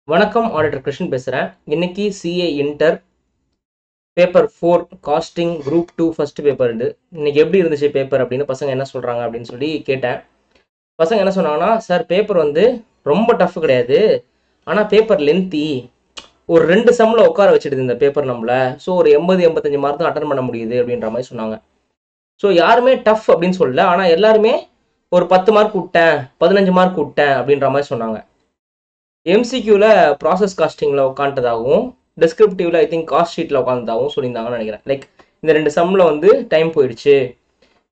வணக்கம், ஆடிட்டர் கிருஷ்ணன் பேசுகிறேன். இன்னைக்கு CA inter paper 4 costing group 2 first paper. இன்னைக்கு எப்படி இருந்துச்சு பேப்பர் அப்படின்னு பசங்க என்ன சொல்கிறாங்க அப்படின்னு சொல்லி கேட்டேன். பசங்க என்ன சொன்னாங்கன்னா, சார் பேப்பர் வந்து ரொம்ப டஃப் கிடையாது, ஆனால் பேப்பர் லென்த்தி, ஒரு 2 சம்மில் உட்கார வச்சுடுது இந்த பேப்பர் நம்மள. ஸோ ஒரு 80-85 மார்க் தான் அட்டன் பண்ண முடியுது அப்படின்ற மாதிரி சொன்னாங்க. ஸோ யாருமே டஃப் அப்படின்னு சொல்லல, ஆனால் எல்லாருமே ஒரு 10 மார்க் விட்டேன், 15 மார்க் விட்டேன் அப்படின்ற மாதிரி சொன்னாங்க. எம்சிக்யூவில் ப்ராசஸ் காஸ்டிங்கில் உட்காந்துட்டதாகவும், டிஸ்கிரிப்டிவ்ல ஐ திங்க் காஸ்ட் ஷீட்டில் உட்காந்துதாகவும் சொல்லியிருந்தாங்கன்னு நினைக்கிறேன். லைக் இந்த 2 சம்மில் வந்து டைம் போயிடுச்சு.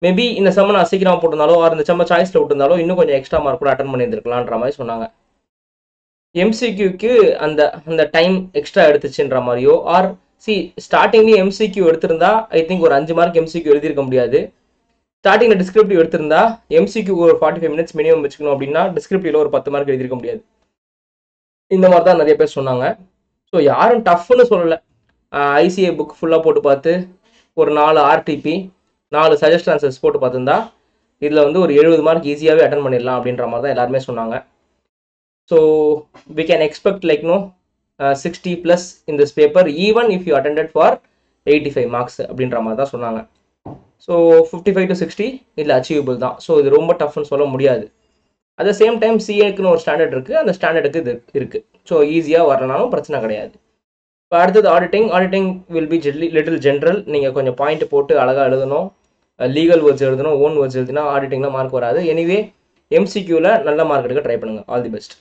மேபி இந்த சம்ம நான் சீக்கிரமாக போட்டிருந்தாலோ ஆர் இந்த சம்ம சாய்ஸில் விட்டுருந்தாலோ இன்னும் கொஞ்சம் எக்ஸ்ட்ரா மார்க் கூட அட்டன் பண்ணியிருந்துருக்கலான்ற மாதிரி சொன்னாங்க. எம்சிக்யூக்கு அந்த அந்த டைம் எக்ஸ்ட்ரா எடுத்துச்சுன்ற மாதிரியோ, ஆர் ஸ்டார்டிங்லேயும் எம்சிக்யூ எடுத்திருந்தா ஐ திங்க் ஒரு 5 மார்க் எம்சிக்யூ எழுதியிருக்க முடியாது. ஸ்டார்டிங்கில் டிஸ்கிரிப்டிவ் எடுத்திருந்தா எம்சிக்யூ ஒரு 45 மினிட்ஸ் மினிமம் வச்சுக்கணும் அப்படின்னா டிஸ்கிரிப்டிவ்ல ஒரு 10 மார்க் எழுதியிருக்க முடியாது. இந்த மாதிரி தான் நிறைய பேர் சொன்னாங்க. ஸோ யாரும் டஃப்னு சொல்லலை. ஐசிஐ புக் ஃபுல்லாக போட்டு பார்த்து ஒரு 4 ஆர்டிபி 4 சஜஸ்ட் ஆன்சர்ஸ் போட்டு பார்த்துருந்தா இதில் வந்து ஒரு 70 மார்க் ஈஸியாகவே அட்டன் பண்ணிடலாம் அப்படின்ற மாதிரி தான் எல்லாருமே சொன்னாங்க. So we can expect like 60+ in this paper even if you attended for 85 marks அப்படின்ற மாதிரி தான் சொன்னாங்க. ஸோ 55 to 60 இதில் அச்சீவபிள் தான். ஸோ இது ரொம்ப டஃப்னு சொல்ல முடியாது. அட் த சேம் டைம் சிஏக்குன்னு ஒரு ஸ்டாண்டர்ட் இருக்குது, அந்த ஸ்டாண்டர்டுக்கு இது இருக்குது. ஸோ ஈஸியாக வரலனாலும் பிரச்சனை கிடையாது. இப்போ அடுத்தது auditing will be little general. நீங்கள் கொஞ்சம் பாயிண்ட் போட்டு அழகாக எழுதணும், லீகல் வேர்ட்ஸ் எழுதணும், ஓன் வேர்ட்ஸ் எழுதினா ஆடிட்டிங்கில் மார்க் வராது. எனிவே எம்சிக்யூவில் நல்ல மார்க் எடுக்க ட்ரை பண்ணுங்கள். All the best.